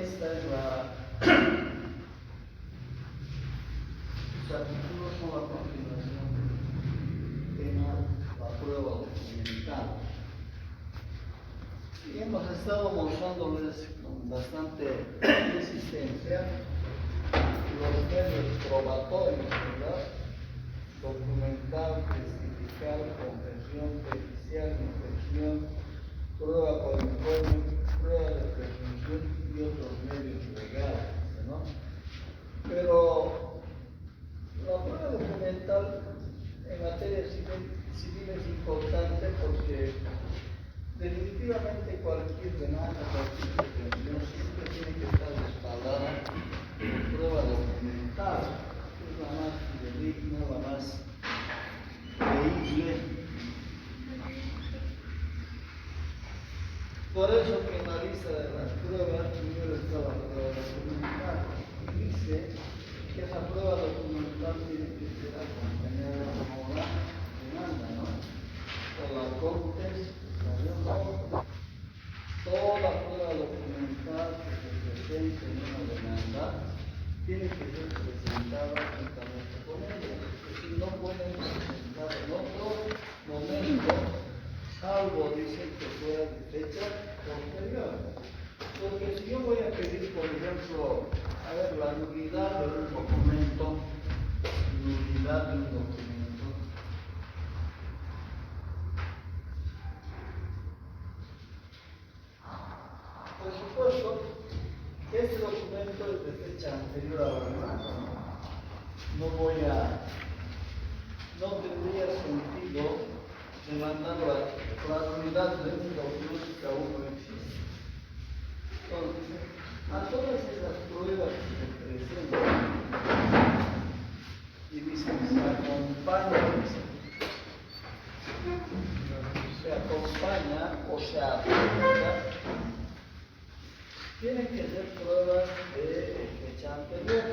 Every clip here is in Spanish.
esta es la capítulos son la continuación del tema, la prueba documental. Y hemos estado mostrándoles con bastante insistencia los medios probatorios, ¿verdad? Documental, testificar, confesión, pericial, infección, prueba por informe, prueba de presunción y otros medios legales, ¿no? Pero la prueba documental en materia civil es importante porque definitivamente cualquier demanda, cualquier pretensión siempre tiene que estar respaldada por prueba documental, que es la más fidedigna, la más creíble. Por eso que en la lista de las pruebas primero está la prueba documental y dice que esa prueba documental tiene que ser acompañada con la demanda, ¿no? Por la contestación. Toda prueba documental que se presente en una demanda tiene que ser presentada juntamente con ella. Es decir, no pueden presentar en otro momento, salvo dicen que fuera de fecha posterior. Porque si yo voy a pedir, por ejemplo, a ver, la nulidad de un documento, por supuesto, este documento es de fecha anterior a la demanda, no tendría sentido demandar la nulidad de un documento que aún no existe. Entonces, a todas esas pruebas que se presentan y dicen se acompaña o se aplica, tienen que ser pruebas de fecha anterior.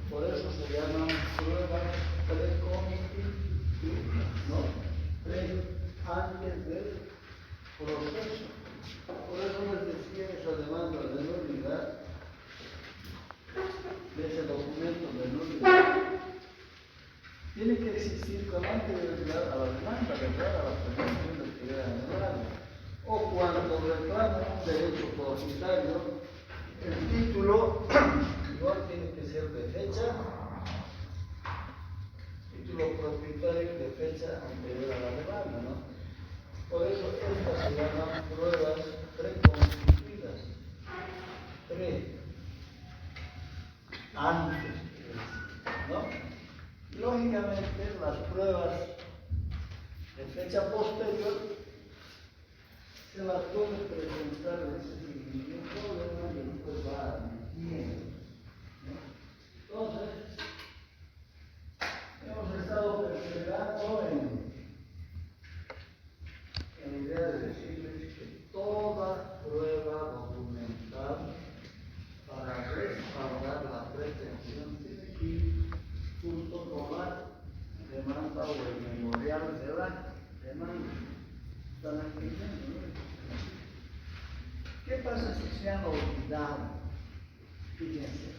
Por eso se llaman pruebas preconstituidas, ¿no? Antes del proceso. Por eso les decía esa demanda de nulidad, de ese documento de nulidad, tiene que existir con anterioridad a la demanda, ¿verdad? A la presentación del que era demandado. O cuando reclama un derecho comunitario, el título igual tiene que ser de fecha, título propietario de fecha anterior a la demanda, ¿no? Por eso estas se llaman pruebas preconstituidas. Antes, ¿no? Lógicamente, las pruebas de fecha posterior se las puede presentar sin ningún problema y después va admitiendo, ¿no? Entonces, hemos estado perseverando en la idea de decirles que toda prueba documental para respaldar la pretensión tiene que ir junto con la demanda o el memorial de la demanda. ¿Están entendiendo, no? ¿Qué pasa si se han olvidado? Fíjense.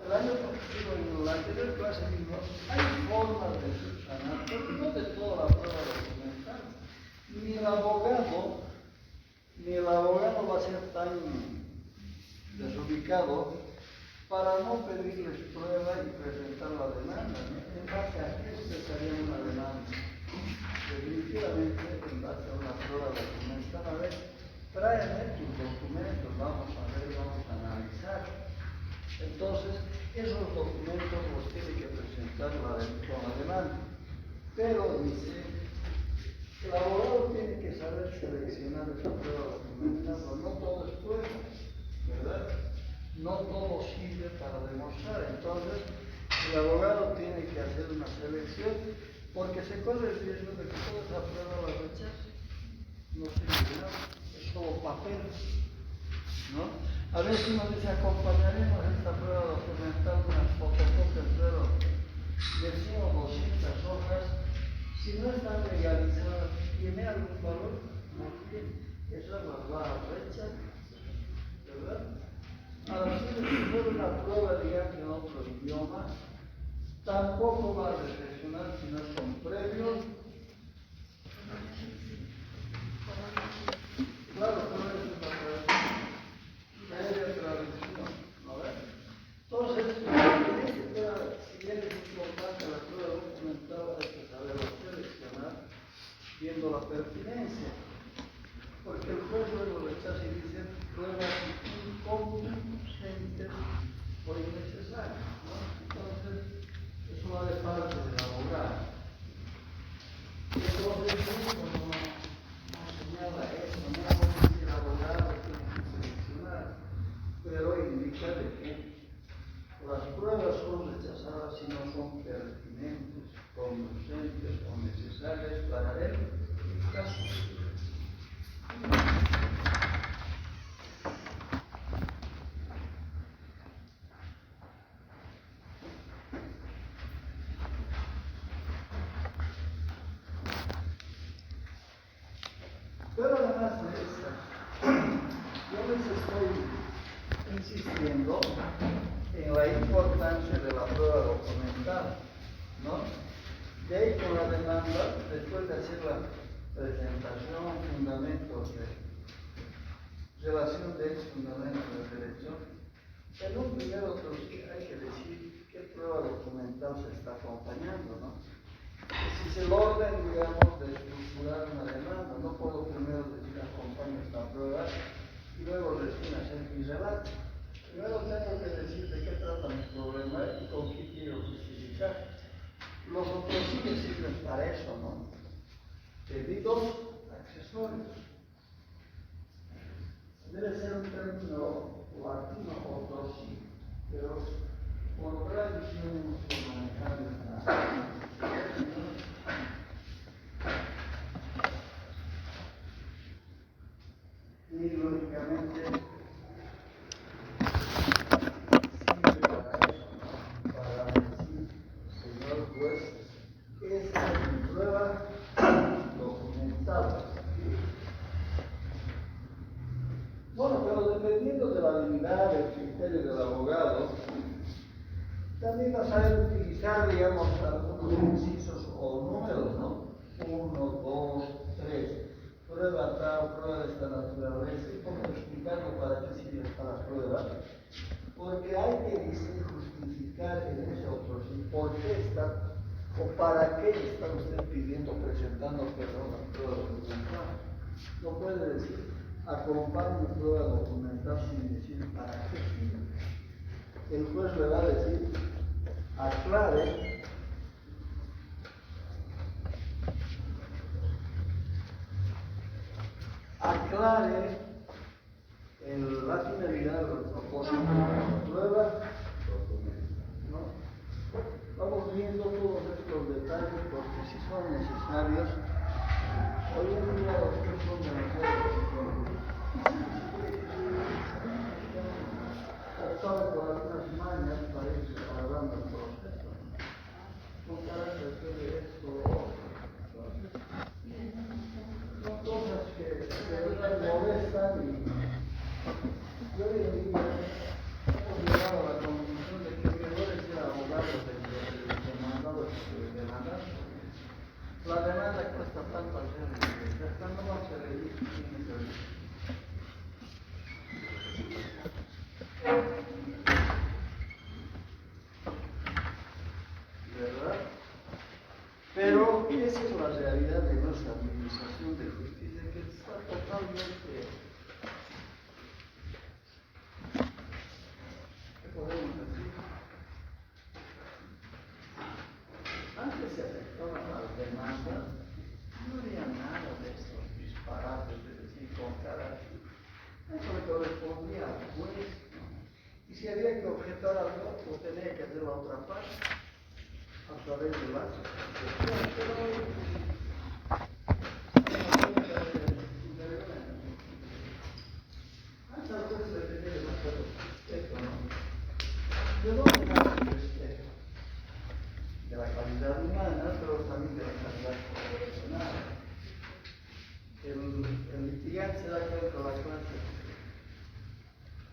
El año pasado, en la anterior clase vimos, hay formas de subsanar, pero no de toda la prueba documental. Ni el abogado va a ser tan desubicado para no pedirles prueba y presentar la demanda, ¿no? En base a qué se haría una demanda. Definitivamente, en base a una prueba documental, a ver, tráeme tus documentos, vamos a ver, vamos a analizar. Entonces, esos documentos los tiene que presentar con la demanda. Pero dice, el abogado tiene que saber seleccionar esa prueba documental, pero no todo es prueba, ¿verdad? No todo sirve para demostrar. Entonces, el abogado tiene que hacer una selección porque se corre el riesgo de que toda esa prueba la rechace. No sirve de nada, es solo papel, ¿no? A veces uno dice, acompañaremos esta prueba documental de unas fotocopias, pero de 100 o 200 hojas, si no están legalizadas, ¿tiene algún valor? No tiene. Esas las va a rechazar, ¿verdad? Al hacer una prueba, digamos, en otro idioma, tampoco va a reflexionar si no son previos. Claro, todo eso es la traducción, ¿no ves? Entonces, si bien es importante la prueba documental, hay que saberlo seleccionar viendo la pertinencia, porque el juez luego rechaza y dice pruebas inconvincentes o innecesarias, ¿no? Entonces, eso va de parte del abogado. Entonces, no señala eso, no dice el abogado tiene que seleccionar, pero indica de que las pruebas son rechazadas si no son pertinentes, conducentes o necesarias para el caso. Pero además de esta, yo les estoy insistiendo en la importancia de la prueba documental, ¿no? De ahí con la demanda, después de hacer la presentación, fundamentos de relación de hechos, fundamentos de derecho, en un primero sí hay que decir qué prueba documental se está acompañando, ¿no? Si es el orden, digamos, de estructurar una demanda, no puedo primero decir acompaño esta prueba y luego recién hacer mi relato. Primero tengo que decir de qué trata mi problema y con qué quiero justificar. Los otros sí que sirven para eso, ¿no? Debidos accesorios. Debe ser un término latino otro sí, pero por tradición hemos de manejar esta. Y lógicamente sirve para eso, ¿no? Para decir, señor juez, esta es mi prueba documental. Bueno, pero dependiendo de la habilidad, del criterio del abogado, también va a saber utilizar, digamos, algunos incisos o números, ¿no? 1, 2, 3. Prueba tal, prueba de esta naturaleza, y cómo explicarlo para qué sirve esta prueba, porque hay que decir, justificar en ese otro sí, por qué está, o para qué está usted pidiendo, presentando, perdón, la prueba documental. No puede decir, acompañe prueba documental sin decir para qué sirve. El juez le va a decir, aclare la finalidad del propósito de la prueba, ¿no? Vamos viendo todos estos detalles porque si son necesarios. Hoy en día los jueces son demasiado optados por algunas mañas para ir alargando el proceso, con carácter de esto o otro. Son cosas que de verdad molestan y yo hoy en día hemos llegado a la conclusión de que mejor es ser abogado del demandado que el demandado. La demanda cuesta tanto hacer y ya no va a ser el ¿verdad? Pero esa es la realidad de nuestra administración de justicia, que está totalmente, ¿qué podemos decir? Antes se aceptaban las demandas, no había nada de estos disparates, de decir con carácter. Eso le correspondía al juez, ¿no? Y si había que objetar algo, pues tenía que hacer la otra parte a través de la de dónde nace el respeto? De la calidad humana, pero también de la calidad profesional. El litigante se da cuenta de la clase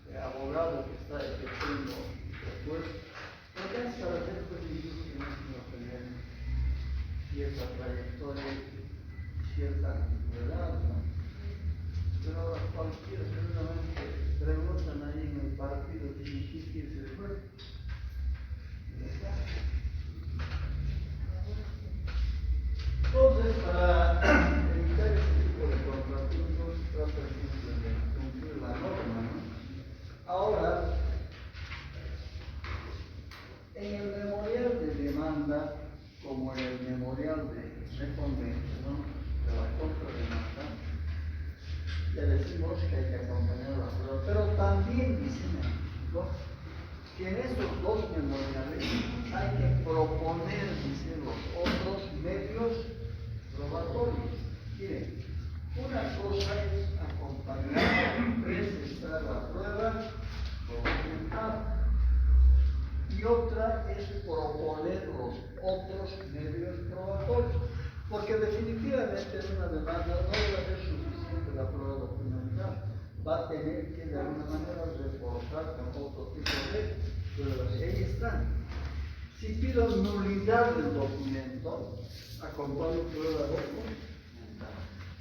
de abogados abogado que tengo después, porque es para hacer pues difícil no tener cierta trayectoria, cierta antigüedad, ¿no? Pero cualquier seguramente preguntan ahí en el partido que difícil se fue. Entonces, para evitar este tipo de contratiempos, trata siempre de cumplir la norma, ¿no? Ahora, en el memorial de demanda, como en el memorial de respondencia, ¿no?, de la contrademanda, le decimos que hay que acompañar la prueba, pero también dicen que en estos dos memoriales hay que proponer, dicen, los otros medios probatorios. Miren, una cosa es acompañar, presentar la prueba documentada, y otra es proponer los otros medios probatorios, porque definitivamente en una demanda no va a ser suficiente la prueba documental, va a tener que de alguna manera reforzar con otro tipo de pruebas. Y ahí están. Si pido nulidad del documento, acompaño prueba documental.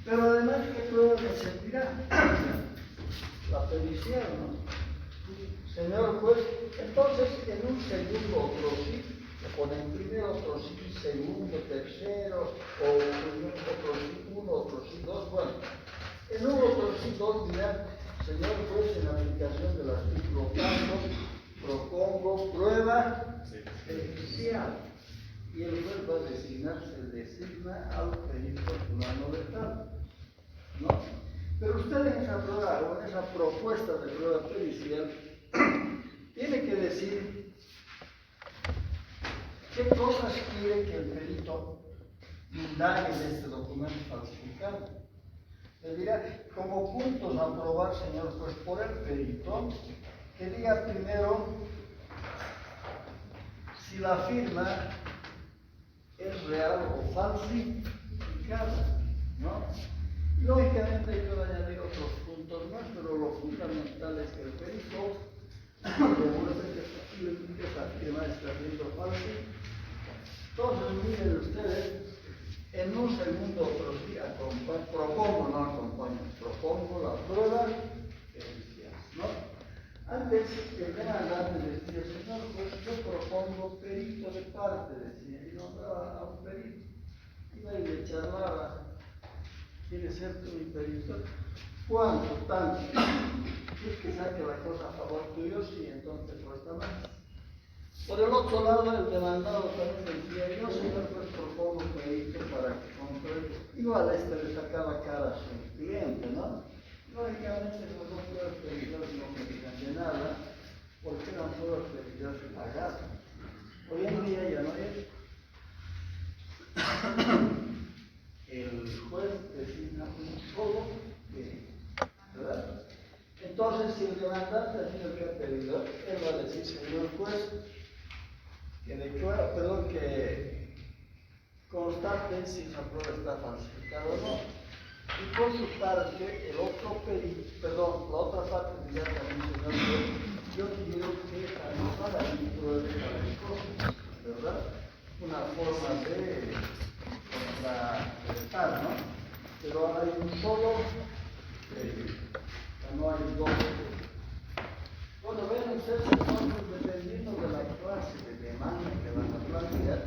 Pero además, ¿qué prueba me servirá? La pericial, ¿no? Señor juez, entonces en un segundo otro sí, le ponen primero otro sí, segundo, tercero, o otro sí, uno, otro sí, dos, bueno. En un otro sí, dos dirán, señor juez, en aplicación del artículo tanto, propongo prueba pericial. Y el juez va a designar, se designa al perito fulano de tal, ¿no? Pero usted en esa prueba o en esa propuesta de prueba pericial tiene que decir qué cosas quiere que el perito indague de este documento falsificado. Le dirá, como puntos a probar, señor, pues por el perito, que diga primero si la firma es real o falsificada, ¿no? Lógicamente yo voy a añadir otros puntos más, pero lo fundamental es que el perito demuestre que esa firma está siendo falsificada. Entonces, miren ustedes, en un segundo propongo, no acompaño, propongo la prueba pericial, ¿no? Antes que demandante decía, señor, pues yo propongo perito de parte, decía, y nombraba a un perito. Iba y le charlaba, ¿quiere ser tú mi perito? ¿Cuánto? Tanto. ¿Quieres que saque la cosa a favor tuyo? Sí, entonces cuesta más. Por el otro lado, el demandado también decía, yo señor, pues propongo un perito para que compre. Igual le sacaba cara a su cliente, ¿no? Lógicamente los dos pruebas periciales no me digan de nada, porque eran pruebas periciales pagadas. Hoy en día ya no es. El juez designa un solo perito, ¿verdad? Entonces, si el demandante ha sido el que ha pedido, él va a decir, señor juez, que constate si esa prueba está falsificada o no. Y por su parte, el otro perito, la otra parte dirá también, señor juez, yo quiero que anota la prueba de tales cosas, ¿verdad? Una forma de contrarrestar, ¿no? Pero hay un solo perito, no hay dos. Bueno, ven ustedes entonces, dependiendo de la clase de demanda que van a plantear,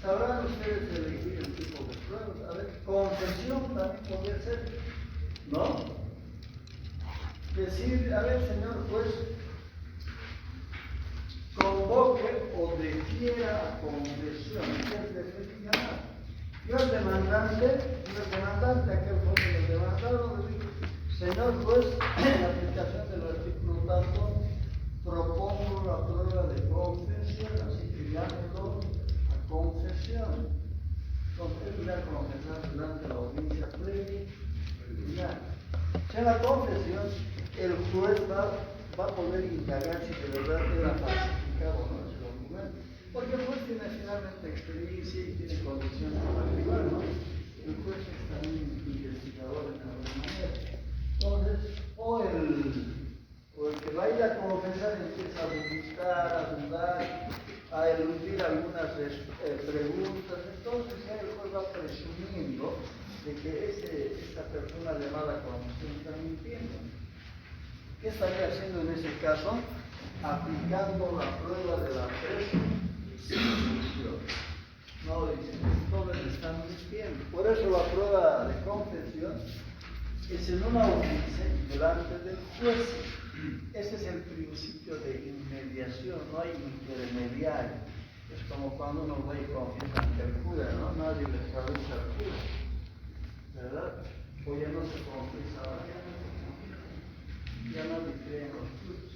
sabrán ustedes elegir el tipo de pruebas. A ver, confesión también podría ser, ¿no? Decir, a ver, señor juez, convoque o defiera a confesión. ¿Qué es definir? Yo el demandante, aquel fue el demandado, le digo, señor juez, en aplicación del artículo tanto, propongo la prueba de confesión, así que llámelo a confesión. Entonces voy a confesar durante la audiencia preliminar. En la confesión, el juez va a poder indagar si de verdad era falsificado o no ese documento. Porque el juez tiene finalmente experiencia y tiene condiciones para arribar, ¿no? El juez es también investigador en alguna manera. Entonces, o el O el que va a ir a confesar empieza a vomitar, a dudar, a eludir algunas preguntas. Entonces el juez va presumiendo de que esta persona llamada confesión está mintiendo. ¿Qué estaría haciendo en ese caso? Aplicando la prueba de la presunción. No dice, todos están mintiendo. Por eso la prueba de confesión es en una audiencia delante del juez. Ese es el principio de inmediación, no hay intermediario. Es como cuando uno va y confiesa ante el cura, ¿no? Nadie le traduce al cura, ¿verdad? O ya no se confiesa, ya nadie cree en los curas.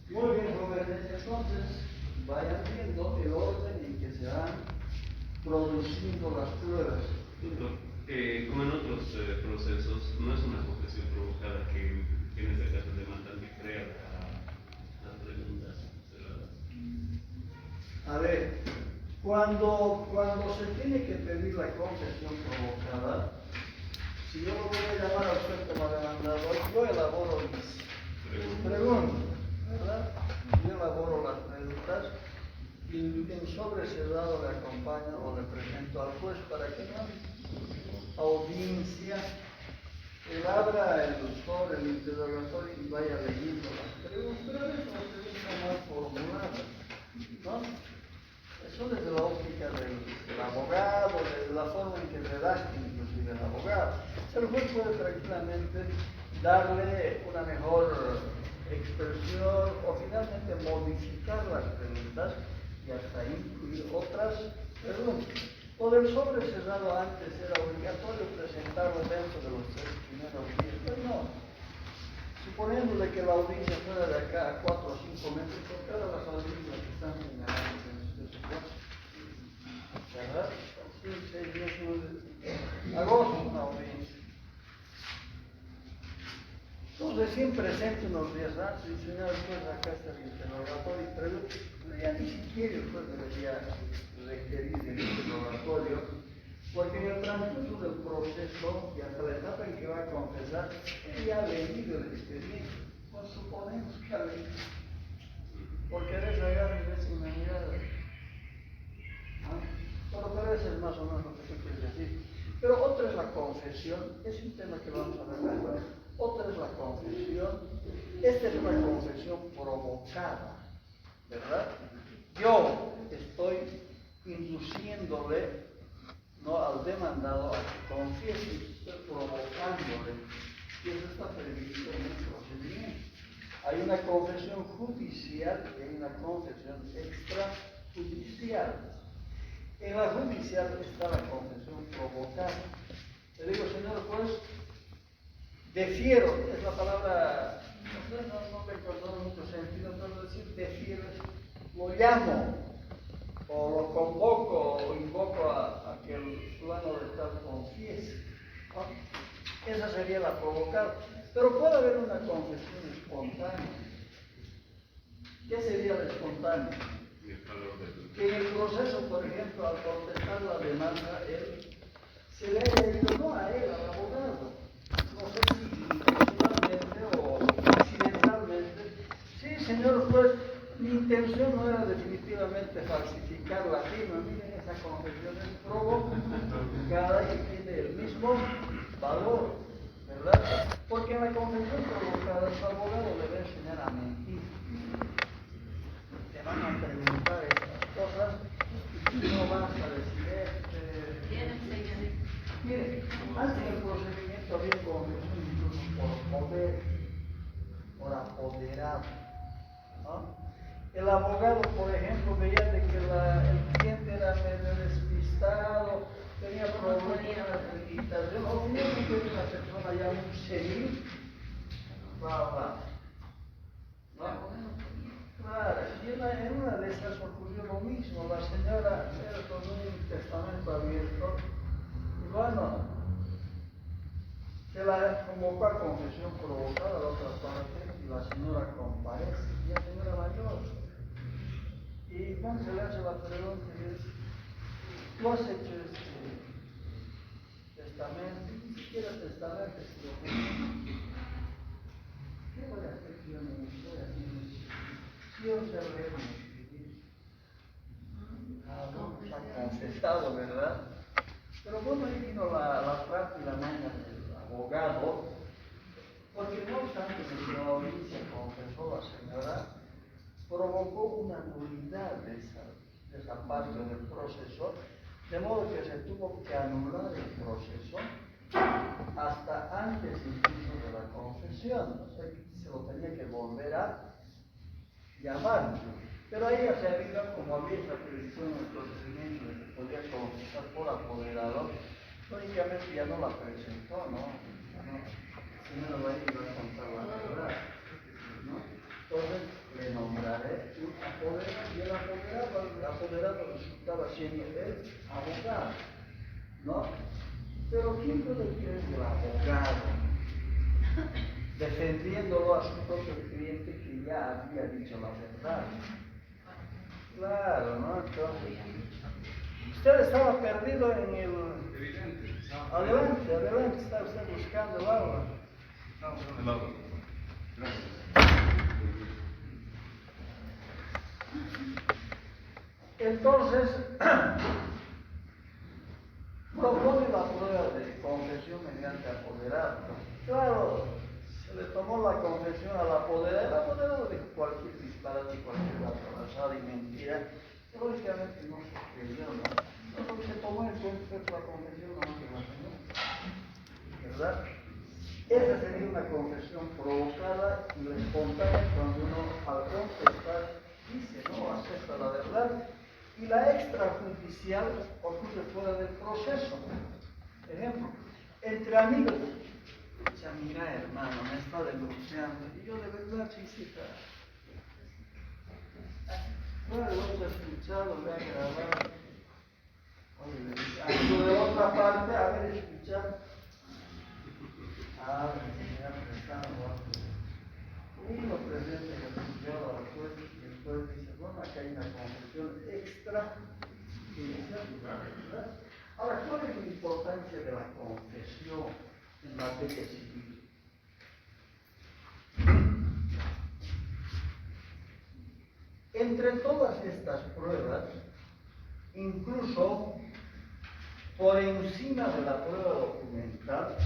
Muy bien, jóvenes, entonces vayan viendo el orden en que se van produciendo las pruebas. Como en otros procesos, no es una confesión provocada que en este caso el demandante crea las preguntas cerradas. A ver, cuando se tiene que pedir la confesión provocada, si yo lo voy a llamar a usted como demandador, yo elaboro mis preguntas, ¿verdad? Yo elaboro las preguntas y en sobre cerrado le acompaño o le presento al juez para que no audiencia, él abra el sobre, el interrogatorio y vaya leyendo las preguntas, pero eso es más formulado, ¿no? Eso desde la óptica del abogado, desde la forma en que redacta inclusive el abogado. El juez puede tranquilamente darle una mejor expresión o finalmente modificar las preguntas y hasta incluir otras preguntas. O del sobre cerrado antes era obligatorio presentarlo dentro de los 3 primeros días. Pero no. Suponiéndole que la audiencia fuera de acá a 4 o 5 metros, porque ahora las audiencias que están señaladas en este supuesto, ¿verdad? 6 días, agosto una audiencia. Entonces siempre presente unos días antes y señor, pues acá está el interrogatorio y pregunta, ya ni siquiera el juez debería requerir el interrogatorio, porque en el transcurso del proceso y hasta la etapa en que va a confesar, él ya ha leído el expediente, pues suponemos que ha leído, porque eres regalar una mirada. Pero eso es más o menos lo que tú quieres decir. Pero otra es la confesión, es un tema que vamos a ver después. Otra es la confesión, esta es una confesión provocada, ¿verdad? Yo estoy induciéndole, ¿no?, al demandado a que confiese, estoy provocándole, y eso está previsto en el procedimiento. Hay una confesión judicial y hay una confesión extrajudicial. En la judicial está la confesión provocada. Le digo, señor juez, defiero, es la palabra, no me recuerdo en mucho sentido, pero decir defiero es, lo llamo, o lo convoco, o invoco a que el fulano de tal confiese, ¿no? Esa sería la provocada. Pero puede haber una confesión espontánea. ¿Qué sería la espontánea? Que en el proceso, por ejemplo, al contestar la demanda, él se le haya ido, no a él, al abogado, no sé si intencionalmente o accidentalmente. Sí, señor juez, mi intención no era definitivamente falsificar la firma. Miren, esa confesión es provocada y tiene el mismo valor, ¿verdad? Porque en la confesión provocada, su abogado le va a enseñar a mentir. Te van a preguntar estas cosas y tú no vas a decir Mire, antes del procedimiento había confesión incluso por poder, por apoderado, ¿no? El abogado, por ejemplo, veía de que el cliente era medio despistado, tenía problemas de meditación, o finalmente es una persona ya muy senil, va a hablar, ¿no? Claro, y en una de esas ocurrió lo mismo. La señora era con un testamento abierto y bueno, se la convocó a confesión provocada a la otra parte y la señora comparece, y la señora mayor. Y cuando se le hace la pregunta, dice, ¿tú has hecho este testamento? Ni siquiera testamento, sino quiero ser lejos. Ah, no, se ha confesado, ¿verdad? Pero bueno, ahí vino la parte y la maña del abogado, porque no obstante que la audiencia confesó la señora, provocó una nulidad de esa parte del proceso, de modo que se tuvo que anular el proceso hasta antes incluso de la confesión. O sea, se lo tenía que volver a llamar. Pero ahí ya se había, como había esa previsión en el procedimiento de que podía confesar por apoderado, lógicamente ya no la presentó, ¿no? Si no, va a ir a contar la verdad, ¿no? Entonces le nombraré un apoderado, y el apoderado resultaba siendo el abogado, ¿no? Pero ¿quién puede creer que el abogado, defendiéndolo a su propio cliente que ya había dicho la verdad? Claro, ¿no? Entonces, usted estaba perdido en el... Adelante, está usted buscando el agua. El agua. Gracias. Entonces, propone la prueba de confesión mediante apoderado. Claro, se le tomó la confesión al apoderado. El apoderado dijo cualquier disparate, cualquier atrasada y mentira. Lógicamente no se creyó, ¿no? Lo que se tomó en cuenta fue la confesión no de la señora, ¿verdad? Esa sería una confesión provocada y espontánea cuando uno al contestar dice, no, acepta la verdad. Y la extrajudicial ocurre fuera del proceso. Ejemplo, entre amigos, dice, mira hermano, me está denunciando. Y yo de verdad, sí, bueno, lo he escuchado, lo he grabado. Oye, le dice, amigo de otra parte, a ver, escuchar. Ah, me prestando. Y lo presenta que estudió a la juez y el juez dice, bueno, acá hay una confesión extra judicial, ¿verdad? Ahora, ¿cuál es la importancia de la confesión en materia civil? Entre todas estas pruebas, incluso por encima de la prueba documental,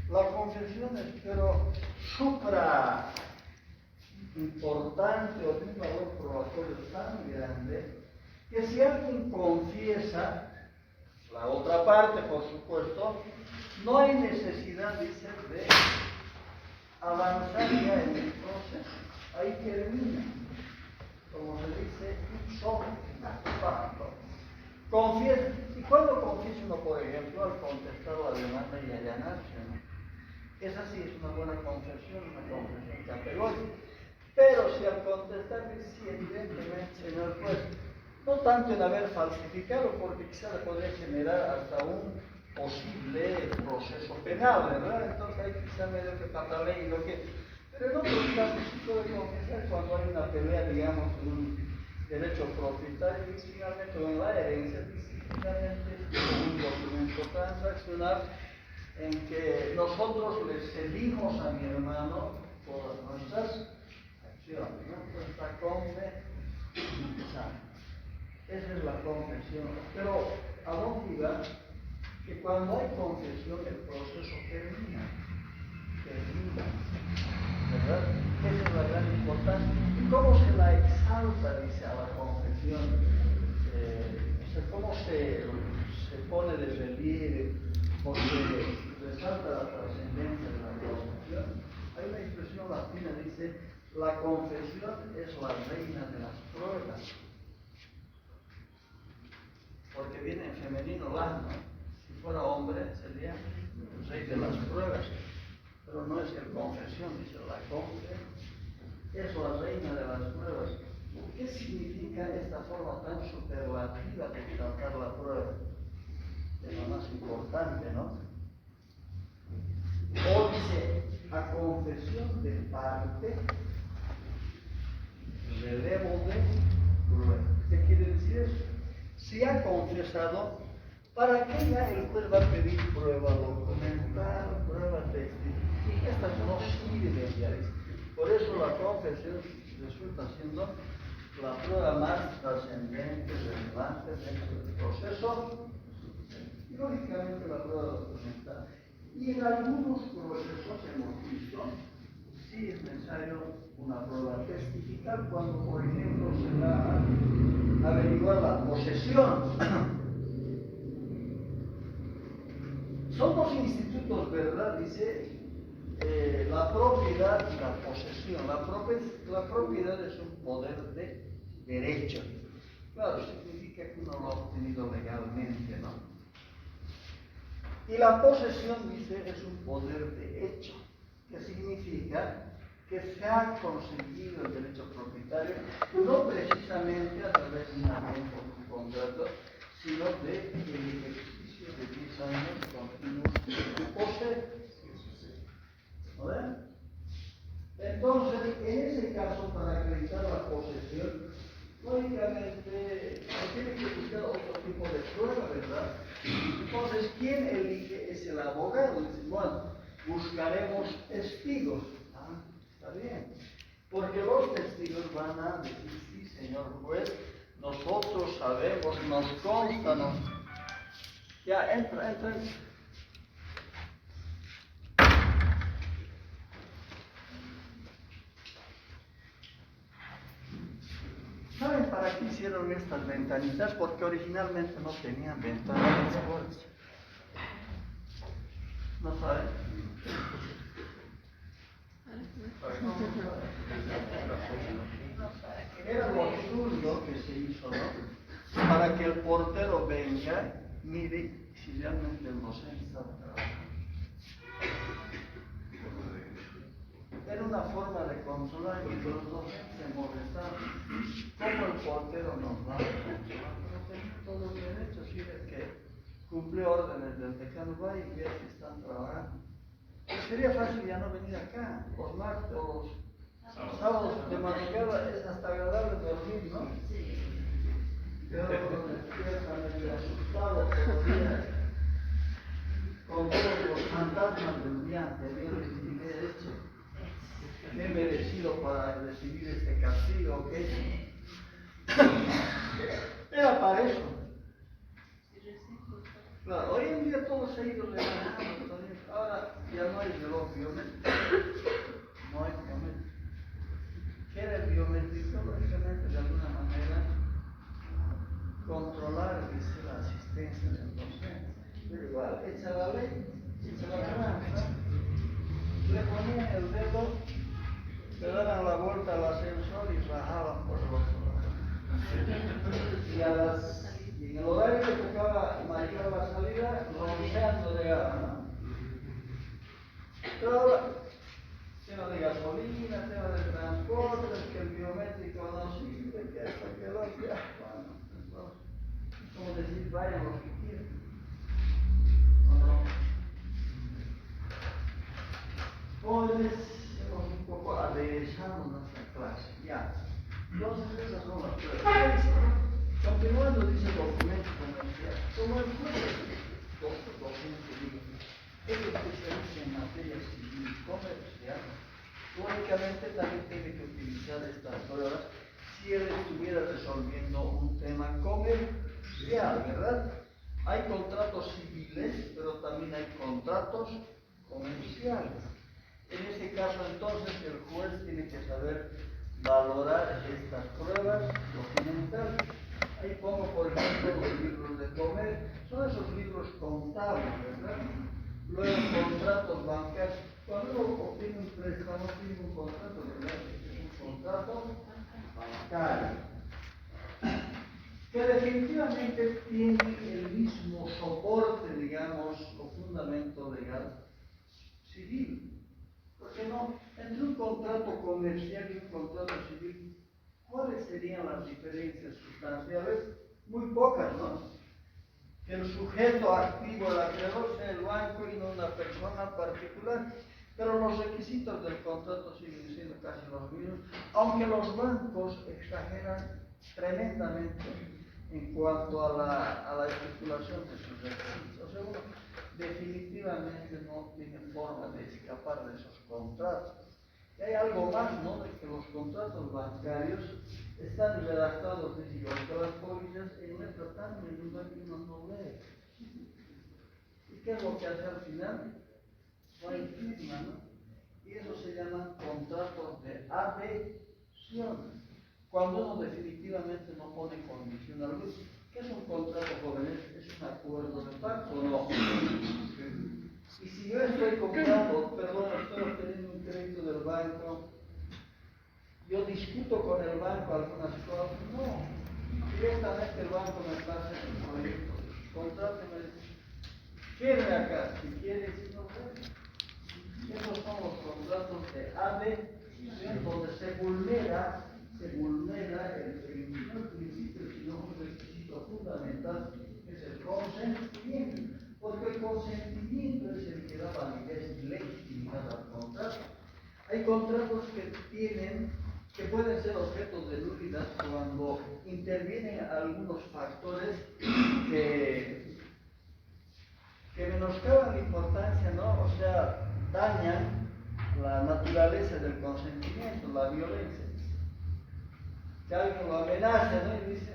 la confesión es pero supra importante o de un valor probatorio tan grande que si alguien confiesa, la otra parte por supuesto, no hay necesidad, dice, de avanzar ya en el proceso. Ahí termina, como se dice, ipso facto. Confiesa. ¿Y cuándo confiesa uno, por ejemplo, al contestar la demanda y allanarse, ¿no? Esa sí es una buena confesión categórica. Pero si al contestar dice, sí, evidentemente, señor juez, no tanto en haber falsificado, porque quizá le podría generar hasta un posible proceso penal, ¿verdad? Entonces ahí quizá medio que patalee y lo que... Pero en otros casos sí puede confesar cuando hay una pelea, digamos, de un derecho propietario y finalmente en la herencia, finalmente un documento transaccional en que nosotros le cedimos a mi hermano todas nuestras acciones, ¿no? Entonces la confesión. Esa es la confesión. Pero ¿a dónde iba? Que cuando hay confesión el proceso termina. ¿Verdad? Esa es la gran importancia. ¿Y cómo se la exalta, dice, a la confesión? O sea, ¿cómo se pone de relieve o se resalta la trascendencia de la confesión? Hay una expresión latina, dice, la confesión es la reina de las pruebas. Porque viene en femenino la, ¿no? Si fuera hombre sería el rey de las pruebas. Pero no es el confesión, dice la confesión es la reina de las pruebas. ¿Qué significa esta forma tan superlativa de tratar la prueba? Es lo más importante, ¿no? O dice, a confesión de parte, relevo de prueba. ¿Qué quiere decir eso? Si ha confesado, ¿para qué ya el juez va a pedir prueba documental, prueba testimonial? Estas no sirven ya. Por eso la confesión resulta siendo la prueba más trascendente, relevante dentro del proceso, y lógicamente la prueba documental. Y en algunos procesos hemos visto, sí es necesario una prueba testifical cuando, por ejemplo, se va a averiguar la posesión. Son dos institutos, ¿verdad? Dice la propiedad y la posesión. La propiedad es un poder de derecho. Claro, significa que uno lo ha obtenido legalmente, ¿no? Y la posesión, dice, es un poder de hecho, que significa que se ha conseguido el derecho propietario no precisamente a través de una venta o un contrato, sino de el ejercicio de 10 años continuos de posesión. ¿Verdad? Entonces, en ese caso, para acreditar la posesión, lógicamente se tiene que buscar otro tipo de prueba, ¿verdad? Entonces, ¿quién elige? Es el abogado. Dice, bueno, buscaremos testigos. Ah, está bien. Porque los testigos van a decir, sí, señor juez, nosotros sabemos, nos consta, Ya, entra. ¿Saben para qué hicieron estas ventanitas? Porque originalmente no tenían ventanas. ¿No saben? Era lo absurdo que se hizo, ¿no? Para que el portero venga, mire si realmente el docente está trabajando. Era una forma de controlar que los docentes se molestaban. ¿Cómo el portero nos va a controlar? Pero tenía todos los derechos, y es que cumplió órdenes del decano, va y ve si están trabajando. Pues sería fácil ya no venir acá, los martes o los sábados de madrugada es hasta agradable dormir, ¿no? Pero despiertan medio asustados todavía con todos los fantasmas del día anterior y qué he hecho. ¿Qué he merecido para recibir este castigo? ¿Qué? Era para eso. Claro, hoy en día todo se ha ido relajando. Ahora ya no hay reloj biométrico. No hay biométrico. ¿Qué era el biométrico? Lógicamente, de alguna manera, controlar la asistencia del docente. Pero igual, echa la ley, echa la trampa. Le ponían el dedo, le daban la vuelta al ascensor y rajaban por el otro lado. Y en el horario que tocaba marcar la salida, rociando de agua, ¿no? Pero ahora, tema de gasolina, tema de transporte, que el biométrico no sirve, que esto, que lo otro, bueno, entonces, es como decir, vayan los que quieran. Hoy hemos un poco aderezado nuestra clase, ya. Entonces esas son las pruebas. Continuando dice el documento comercial. Como el juez docente digo, es especialista en materia civil y comercial, lógicamente también tiene que utilizar estas pruebas si él estuviera resolviendo un tema comercial, ¿verdad? Hay contratos civiles, pero también hay contratos comerciales. En este caso, entonces, el juez tiene que saber valorar estas pruebas documentales. Ahí pongo, por ejemplo, los libros de comer, son esos libros contables, ¿verdad? Luego, contratos bancarios. Cuando uno obtiene un préstamo, tiene un contrato, ¿verdad? Es un contrato bancario, que definitivamente tiene el mismo soporte, digamos, o fundamento legal civil. Porque no, entre un contrato comercial y un contrato civil, ¿cuáles serían las diferencias sustanciales? Muy pocas, ¿no? Que el sujeto activo, el acreedor, sea el banco y no una persona particular. Pero los requisitos del contrato siguen siendo casi los mismos, aunque los bancos exageran tremendamente en cuanto a la estipulación de sus requisitos. O sea, uno definitivamente no tiene forma de escapar de esos contratos. Y hay algo más, ¿no? De que los contratos bancarios están redactados de las pólizas en letra tan menuda que uno no lee. ¿Y qué es lo que hace al final? No hay firma, ¿no? Y eso se llaman contratos de adhesión. Cuando uno definitivamente no pone condición alguna. ¿Qué es un contrato, jóvenes? ¿Es un acuerdo de pacto o no? Y si yo estoy comprando, perdón, estoy obteniendo un crédito del banco, yo discuto con el banco algunas cosas, no. Directamente el banco me pasa el proyecto. Contráteme, firme acá, si quiere, si no quiere. Esos son los contratos de adhesión, donde se vulnera el no principio, sino un requisito fundamental, que es el consentimiento. Porque el consentimiento es el que da validez y legitimidad al contrato. Hay contratos que pueden ser objetos de nulidad cuando intervienen algunos factores que menoscaban la importancia, ¿no? O sea, dañan la naturaleza del consentimiento, la violencia. Que alguien lo amenaza, ¿no? Y dice,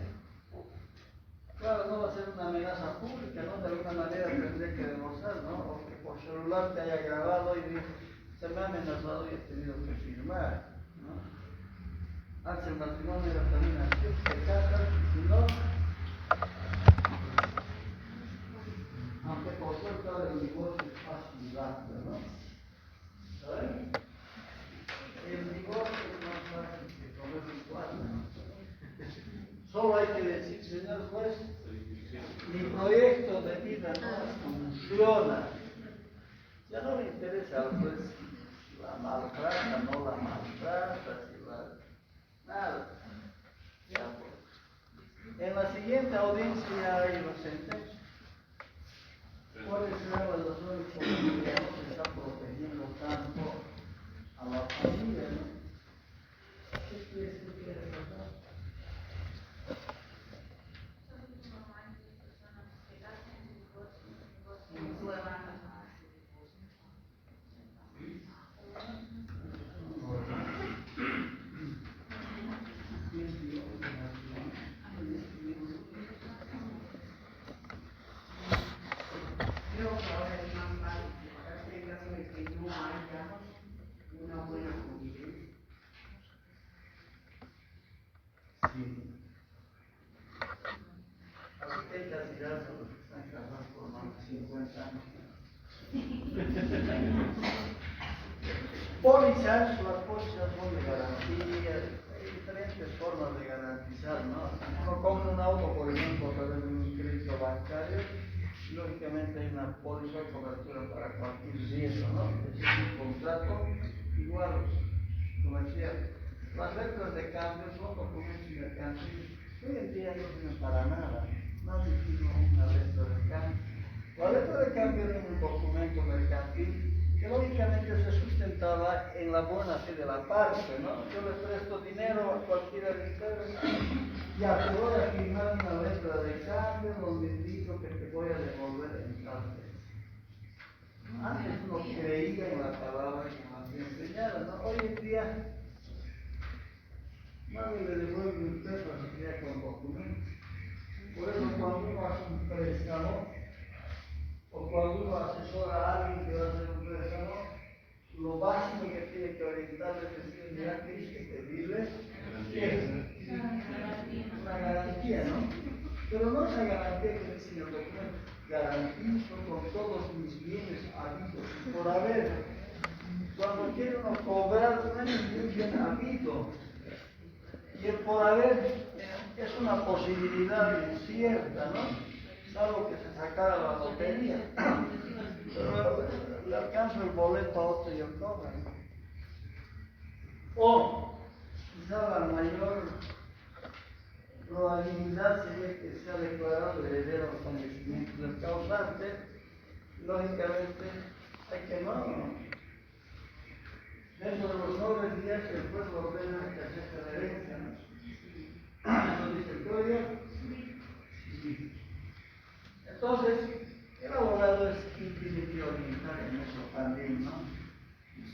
claro, no va a ser una amenaza pública, ¿no? De alguna manera tendría que demostrar, ¿no? O que por celular te haya grabado y dice, se me ha amenazado y he tenido que firmar, ¿no? Antes el matrimonio era también así, se casan y si no, aunque por suerte ahora el divorcio es fácil y rápido, ¿no? ¿Saben? El divorcio es más fácil que comer un cuadro. Solo hay que decir, señor juez, mi proyecto de vida no funciona. Ya no le interesa al juez si la maltrata, no la maltrata, si la... nada. Ya, pues. En la siguiente audiencia ya hay la sentencia. ¿Cuáles serán las razones por las que ya no se está protegiendo tanto a la familia, no? ¿Qué quiere pasar? Pólizas, las pólizas son de garantía, hay diferentes formas de garantizar, ¿no? Uno compra un auto, por ejemplo, a través de un crédito bancario, y lógicamente hay una póliza de cobertura para cualquier riesgo, ¿no? Es un contrato igual, como decía, las letras de cambio son documentos mercantiles. Hoy en día no sirven para nada, más difícil una letra de cambio. La letra de cambio era un documento mercantil que lógicamente se sustentaba en la buena fe de la parte, ¿no? Yo le presto dinero a cualquiera de ustedes, ya te voy a firmar una letra de cambio donde digo que te voy a devolver en tal fecha. Antes uno creía en la palabra que nos enseñaba, ¿no? Hoy en día nadie le devuelve un peso a su vida con documentos. Por eso cuando uno hace un préstamo, o cuando uno asesora a alguien que va a hacer un préstamo, lo básico que tiene que orientarle es decir, mira, tienes que pedirle una garantía, ¿no? Pero no es la garantía que dice el documento, garantizo con todos mis bienes habidos por haber. Cuando quiere uno cobrar, no hay ningún bien habido. Y el por haber es una posibilidad incierta, ¿no? Algo que se sacara la lotería. Pero le alcanzo el boleto a otro y yo cobro. O quizá la mayor probabilidad sería que sea declarado heredero al fallecimiento del causante. Lógicamente hay que no. Dentro de los 9 días que el juez ordena que acepte la herencia, ¿no? Eso dice el código. Entonces, el abogado es quien tiene que orientar en eso también, ¿no?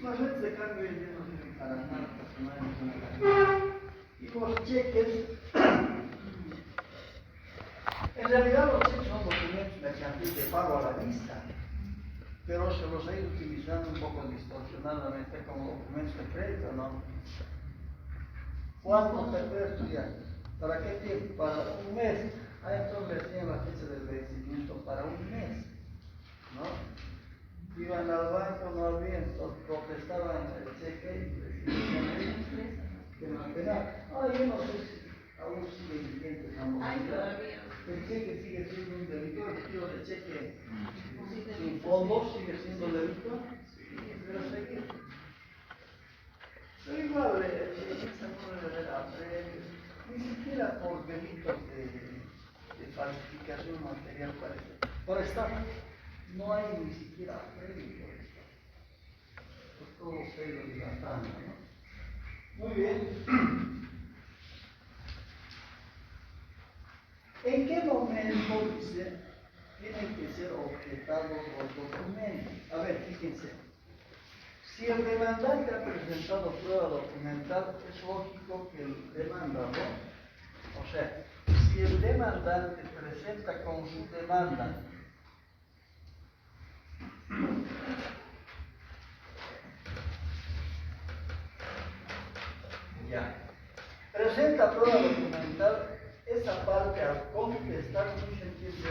Las redes de cambio hoy en día no sirven para nada, personalmente. Y los cheques, en realidad los cheques son documentos mercantiles de pago a la vista, pero se los ha ido utilizando un poco distorsionadamente como documentos de crédito, ¿no? ¿Cuánto te puede estudiar? ¿Para qué tiempo? Para un mes. Ah, entonces decían la fecha del vencimiento para un mes, ¿no? Iban al banco, no había, entonces protestaban el cheque y decían que no esperaba. Ah, yo no sé si aún sigue vigente esa modalidad. El cheque sigue siendo un delito, el tiro de cheque sin fondos sigue siendo delito, pero seguir. Pero igual, esa ni siquiera por delitos de falsificación material parece. Por estafa, no hay ni siquiera premio por estafa. Pues todo se ha ido dilatando, ¿no? Muy bien. ¿En qué momento dice tienen que ser objetados los documentos? A ver, fíjense. Si el demandante ha presentado prueba documental, es lógico que el demandador, o sea, si el demandante presenta con su demanda presenta prueba documental, esa parte al contestar muy sencilla.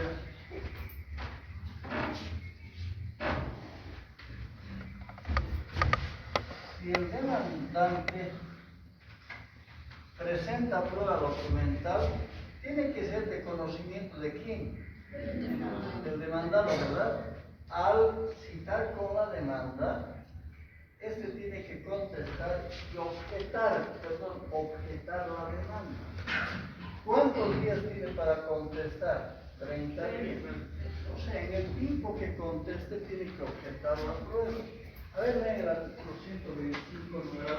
Si el demandante presenta prueba documental, tiene que ser de conocimiento de quién, del demandado, ¿verdad? Al citar con la demanda, este tiene que contestar y objetar la demanda. ¿Cuántos días tiene para contestar? 30 días. O sea, en el tiempo que conteste tiene que objetar la prueba. A ver, leen el artículo 125, numeral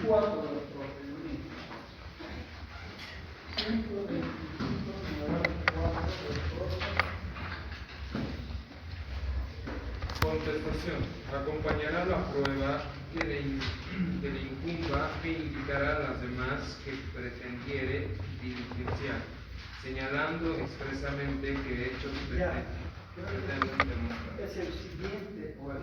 4 de los procedimientos. 125, numeral 4 de los procedimientos. Contestación. Acompañará la prueba que le incumba e indicará las demás que pretendiere diligenciar, señalando expresamente que hechos pretenden demostrar. Es el siguiente, pues.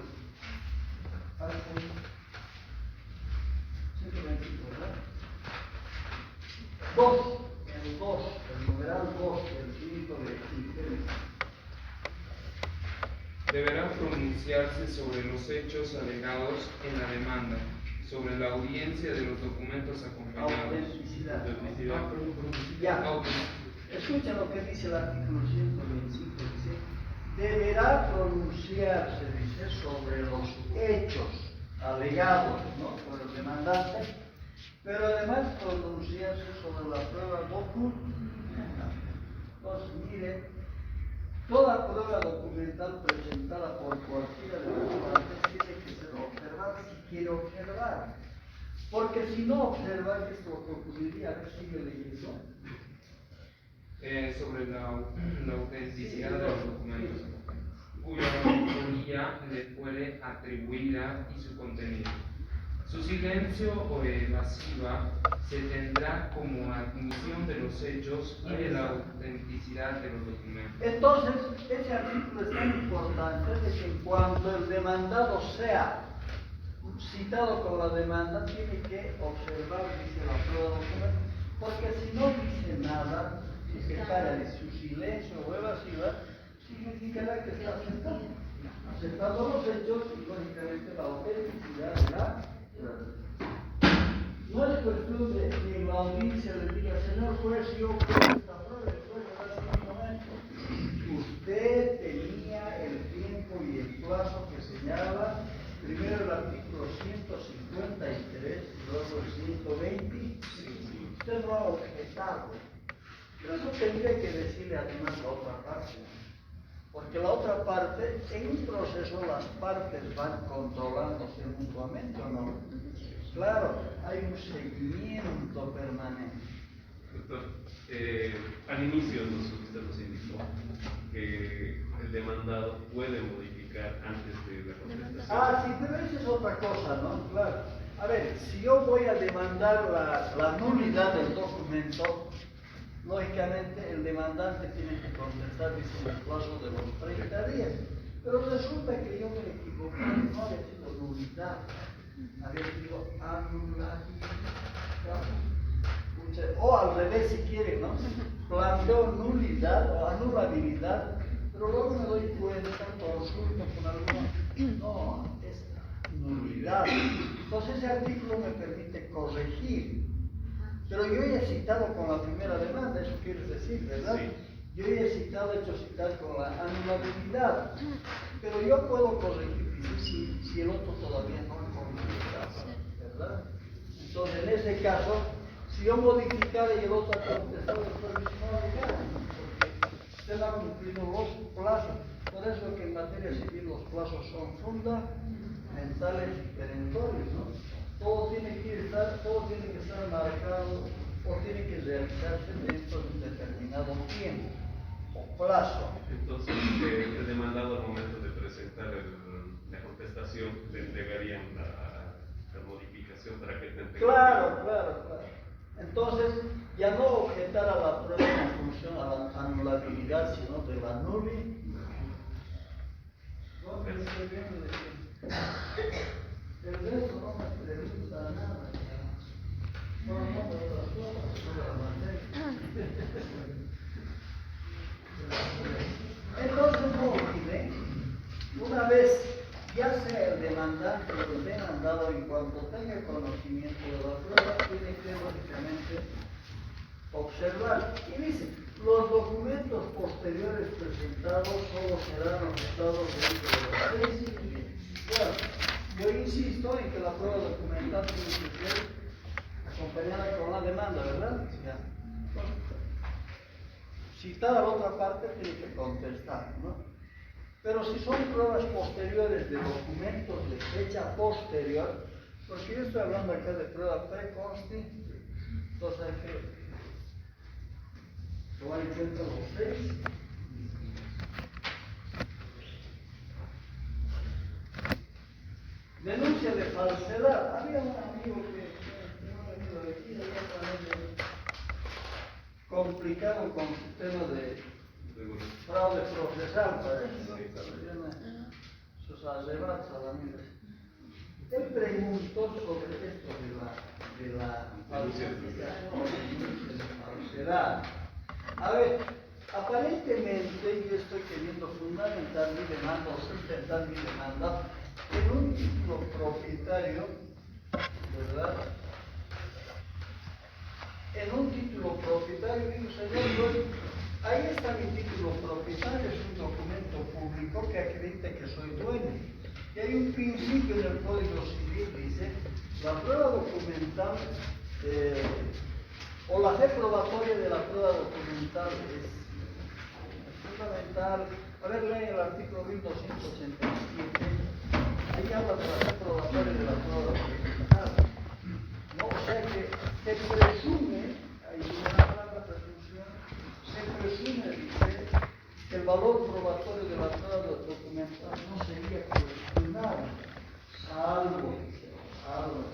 125, ¿verdad? 2, el numeral 2 del quinto de interés. Deberán pronunciarse sobre los hechos alegados en la demanda, sobre la audiencia de los documentos acompañados. Autenticidad. Autenticidad. Ya. Escucha lo que dice el artículo 125. Dice, deberá pronunciarse, dice, sobre los hechos alegados, ¿no?, por el demandante, pero además pronunciarse sobre la prueba documental. Entonces, mire, toda prueba documental presentada por cualquiera de las partes tiene que ser observada si quiere observar. Porque si no observa, ¿qué es lo que ocurriría? A ver, sigue leyendo. Sobre la autenticidad de los documentos, cuya autoría le fuere atribuida y su contenido. Su silencio o evasiva se tendrá como admisión de los hechos y de la autenticidad de los documentos. Entonces, ese artículo es tan importante de que cuando el demandado sea citado con la demanda, tiene que observar, dice la prueba documental, porque si no dice nada, si se para de su silencio o evasiva, significará que está aceptando los hechos y lógicamente la autenticidad de la no es cuestión de que la audiencia le diga, señor juez, yo creo esta prueba, después de dar un momento. Usted tenía el tiempo y el plazo que señala primero el artículo 153 y luego el 120. Usted no ha objetado. Pero eso tendría que decirle además la otra parte. Porque la otra parte, en un proceso las partes van controlándose mutuamente, ¿o no? Claro, hay un seguimiento permanente. Doctor, al inicio usted nos indicó que el demandado puede modificar antes de la contestación. Ah, sí, pero esa es otra cosa, ¿no? Claro. A ver, si yo voy a demandar la nulidad del documento, lógicamente el demandante tiene que contestar diciendo el plazo de los 30 días. Pero resulta que yo me equivoqué, no había sido nulidad, había sido anulabilidad. O al revés si quieren, ¿no? Planteo nulidad o anulabilidad, pero luego me doy cuenta, consulto con alguno, no, es nulidad. Entonces ese artículo me permite corregir. Pero yo ya he citado con la primera demanda, eso quieres decir, ¿verdad? Sí. Yo ya he citado, hecho citar con la anulabilidad. Pero yo puedo corregir si el otro todavía no ha comunicado, ¿verdad? Entonces, en ese caso, si yo modificara y el otro ha contestado, después dice, no, ya, porque usted no ha cumplido los plazos. Por eso que en materia civil los plazos son fundamentales y perentorios, ¿no? Todo tiene que estar marcado o tiene que realizarse dentro de un determinado tiempo o plazo. Entonces, el demandado al momento de presentar la contestación le entregarían la modificación para que te entregue. Claro. Entonces, ya no objetar a la prueba en función a la anulabilidad, sino de la nulidad. No me estoy viendo de que el resto no me pregunta nada. No, de otras cosas, sobre la materia. Entonces, no olviden, una vez ya sea el demandante o el demandado, en cuanto tenga conocimiento de la prueba, tiene que lógicamente observar. Y dice, los documentos posteriores presentados solo serán objetos dentro de los 6 siguientes. Bueno, yo insisto en que la prueba documental tiene que ser acompañada con la demanda, ¿verdad? Ya. Citada la otra parte, tiene que contestar, ¿no? Pero si son pruebas posteriores de documentos de fecha posterior, porque yo estoy hablando acá de prueba preconstitutiva, entonces hay que tomar en cuenta los 6. Denuncia de falsedad. Había un amigo que no ha venido de aquí, complicado con su tema de fraude procesal, parece, sus arrebatos a la mira. Él preguntó sobre esto de la falsificación de falsedad. A ver, aparentemente yo estoy queriendo fundamentar mi demanda o sustentar mi demanda en un título propietario, ¿verdad? En un título propietario, digo, señor juez, ahí está mi título propietario, es un documento público que acredita que soy dueño. Y hay un principio en el Código Civil, dice, la prueba documental o la fe probatoria de la prueba documental es fundamental. A ver, lee el artículo 1287. Ahí habla de la fe probatoria de la prueba documental. ¿No? O sea que se presume, hay una palabra presunción, se presume, dice, que el valor probatorio de la prueba documental no sería cuestionable, salvo,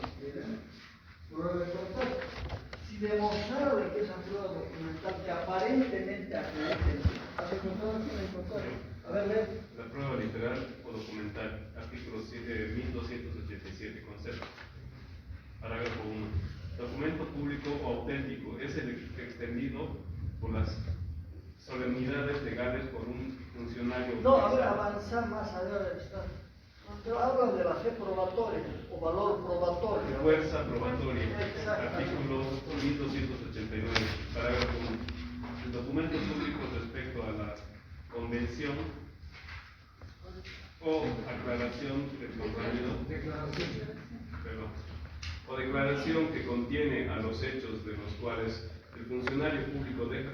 si quieren, prueba de contacto. Si demostrarle que esa prueba documental que aparentemente acredite, ¿has encontrado aquí? A ver, lee. La prueba literal o documental, artículo 1287, concepto. Parágrafo 1. Documento público o auténtico es el extendido por las solemnidades legales por un funcionario. No, a ver, avanzar más allá de esta. Pero habla de la fe probatoria o valor probatorio. Fuerza probatoria. Exactamente. Artículo 1289, parágrafo 1. El documento público respecto a la convención o aclaración del contenido. O declaración que contiene a los hechos de los cuales el funcionario público deja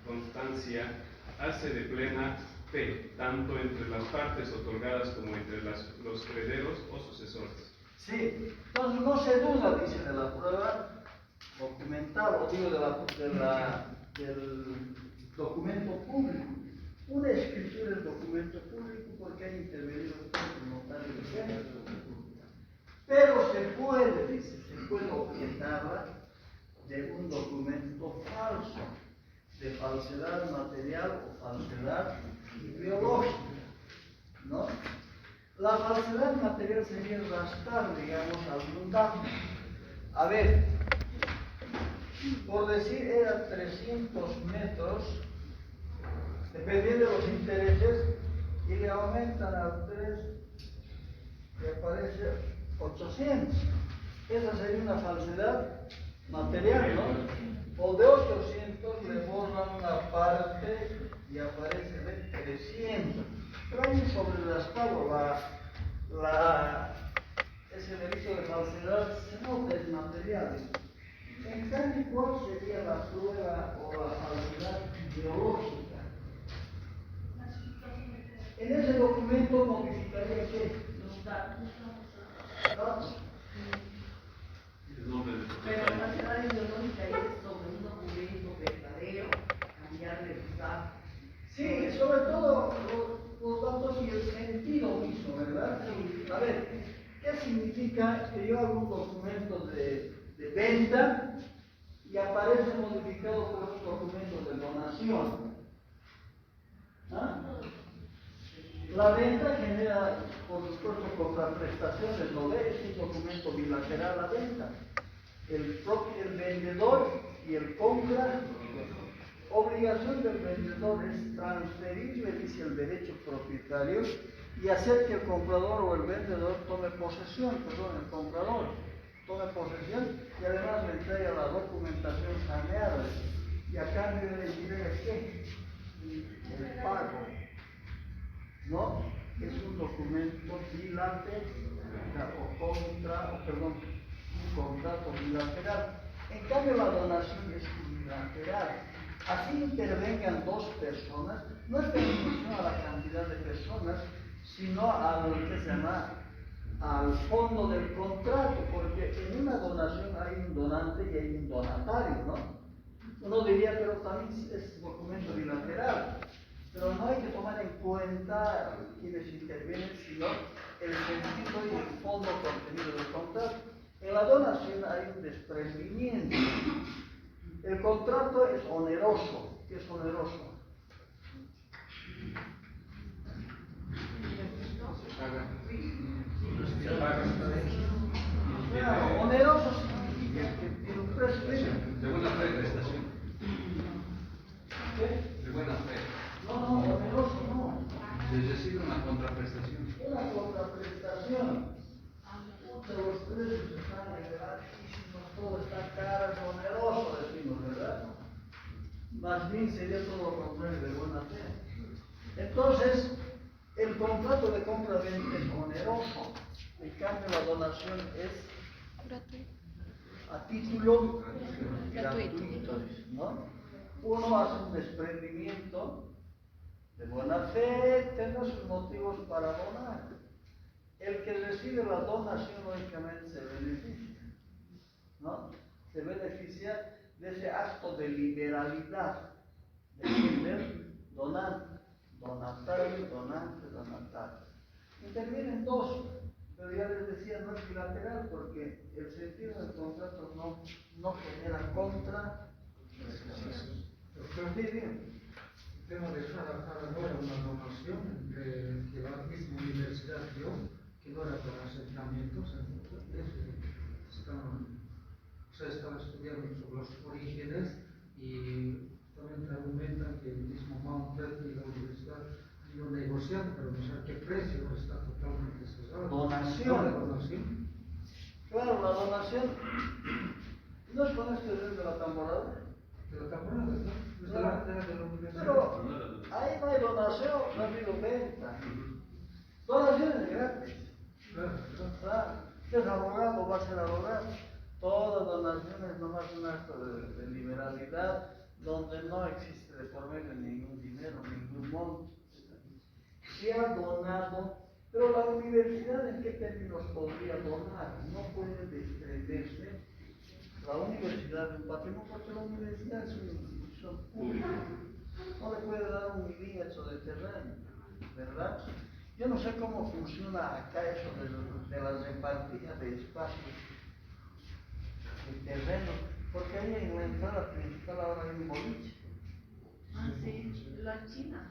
constancia hace de plena fe, tanto entre las partes otorgadas como entre los herederos o sucesores. Sí, entonces no se duda, dice, de la prueba documental, o digo del documento público. Una escritura es documento público porque hay intervenido el notario de género. Pero se puede, dice, se puede objetarla de un documento falso, de falsedad material o falsedad ideológica, ¿no? La falsedad material sería rastar, digamos, algún dato. A ver, por decir, eran 300 metros, dependiendo de los intereses, y le aumentan a 3, que aparece 800. Esa sería una falsedad material, ¿no? O de 800 le borran una parte y aparece de 300. Pero ahí sobre el raspado, ese delito de falsedad se nota en materiales. En cambio, ¿cuál sería la prueba o la falsedad ideológica? En ese documento modificaría ¿qué? Los datos. Pero la falsedad ideológica es sobre un documento verdadero, cambiarle los datos. Sí, sobre todo los datos y el sentido mismo, ¿verdad? A ver, ¿qué significa que yo hago un documento de venta y aparece modificado por un documento de donación? ¿Ah? La venta genera, por supuesto, contraprestaciones, ¿no ve? Es un documento bilateral la venta. El vendedor y el compra. Obligación del vendedor es transferirle, dice el derecho propietario, y hacer que el comprador o el vendedor tome posesión, el comprador tome posesión y además le entrega la documentación saneada. Y a cambio le entrega ¿qué? El pago. ¿No? Es un documento bilateral un contrato bilateral. En cambio la donación es unilateral. Así intervengan dos personas, no es en función a la cantidad de personas, sino al fondo del contrato, porque en una donación hay un donante y hay un donatario, ¿no? Uno diría, pero también es documento bilateral, pero no hay que tomar en cuenta quienes intervienen, sino el sentido y el fondo contenido del contrato. En la donación hay un desprendimiento. El contrato es oneroso. ¿Qué es oneroso? Claro, oneroso significa que tiene un precio. De buena fe, prestación. ¿Qué? De buena fe. No, oneroso no. Se recibe una contraprestación. Una contraprestación. Los precios están elevados, todo está caro, es oneroso, decimos, ¿verdad? Más bien sería todo lo contrario de buena fe. Entonces, el contrato de compra-venta es oneroso. En cambio, la donación es a título gratuito, ¿no? Uno hace un desprendimiento de buena fe, tiene sus motivos para donar. El que recibe la donación lógicamente se beneficia, ¿no? Se beneficia de ese acto de liberalidad, de ser donante, donatario, donante, donatario. Intervienen dos, pero ya les decía, no es bilateral porque el sentido del contrato no genera contra. Sí, bien. El tema de ahora una donación que la misma universidad dio, que no era para asentamientos, estaban estudiando sobre los orígenes y también argumentan que el mismo Mount y la universidad han ido negociando, pero no sé a qué precio está totalmente cesado. Donación. Claro, la donación. ¿No es con este de la temporada? De la temporada, ¿no? De la universidad. Pero ahí no hay donación, no ha habido venta. Donación es gratis. Claro. Usted es abogado, va a ser abogado. Toda donación es nomás un acto de liberalidad donde no existe de por medio ningún dinero, ningún monto. Se ha donado, pero la universidad en qué términos podría donar, no puede desprenderse la universidad de un patrimonio, porque la universidad es una institución pública, no le puede dar un milímetro de terreno, ¿verdad? Yo no sé cómo funciona acá eso de la repartida de espacios, de terreno, porque ahí en la entrada principal ahora hay un boliche. Ah, sí, la China.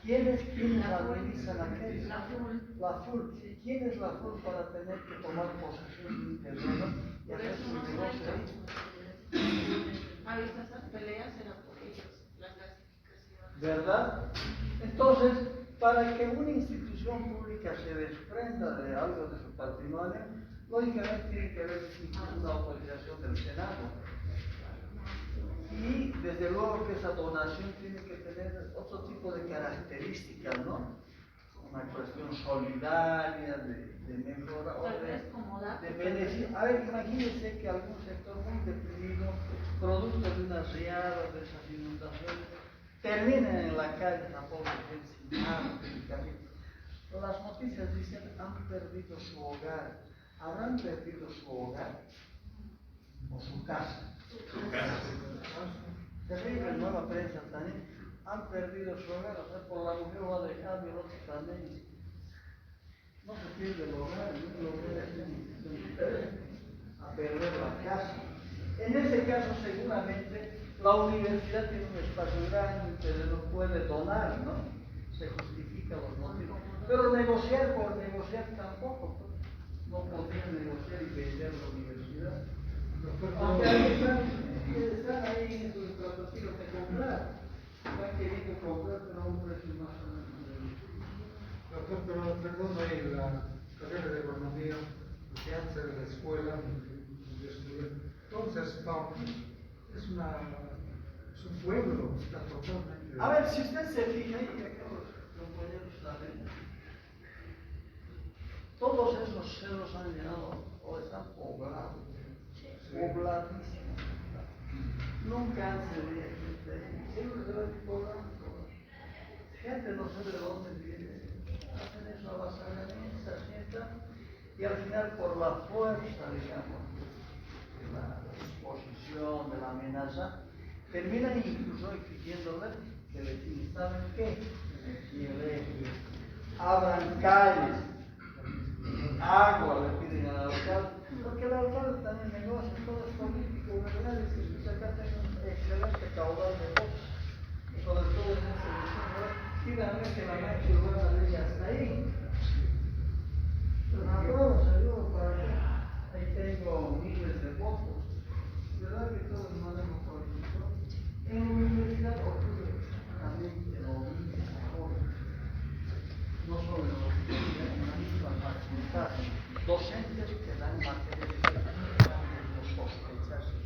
¿Quiénes administran aquello? La FUL. La FUL. ¿Quién es la FUL para tener que tomar posesión de un terreno y Por hacer eso su no se negocio ahí? ha visto esas peleas, era por ellos, la clasificación. ¿Verdad? Entonces, para que una institución pública se desprenda de algo de su patrimonio, lógicamente tiene que haber una autorización del Senado. Y desde luego que esa donación tiene que tener otro tipo de características, ¿no? Una cuestión solidaria, de mejora o de beneficio. A ver, imagínense que algún sector muy deprimido, producto de unas riadas, de esas inundaciones, termina en la calle, la pobre gente sin nada, sin camino. Las noticias dicen, han perdido su hogar. ¿Habrán perdido su hogar o su casa? Terrible, nueva prensa también. Han perdido su hogar, o sea, por la mujer va a dejar y el otro también. No se pierde el hogar, el hogar a perder la casa. En ese caso, seguramente, la universidad tiene un espacio grande que se lo puede donar, ¿no? Se justifica los motivos. Pero negociar por negociar tampoco, pues. No podría negociar y vender la universidad. Aunque están ahí en sus prototipos de comprar, están queriendo comprar, pero a un precio más o menos. Doctor, pero perdón, en la carrera de agronomía, lo que antes era la escuela donde yo estudié, entonces es un pueblo, está totalmente. A ver, si usted se fija, y acá los compañeros saben, todos esos cerros han llegado o están poblados, pobladísimos. Nunca han cedido gente ahí, siempre se va poblando. Gente no sé de dónde viene, hacen eso a las se asientan y al final por la fuerza, digamos, de la exposición, de la amenaza, terminan incluso exigiéndole que les instalen qué, abran calles, agua le piden al alcalde, porque el alcalde también negocia, todo es político, ¿verdad? Y se acá tiene un excelente caudal de votos, sobre todo en ese diseño. Díganme que la mancha urbana llegue hasta ahí. Pero apruebo, seguro, para que ahí tengo miles de votos. ¿Verdad que todo el manejo político? En la universidad ocurre también en la misma no solo en la universidad, en la misma facultad, docentes que dan materias de los sospechosos.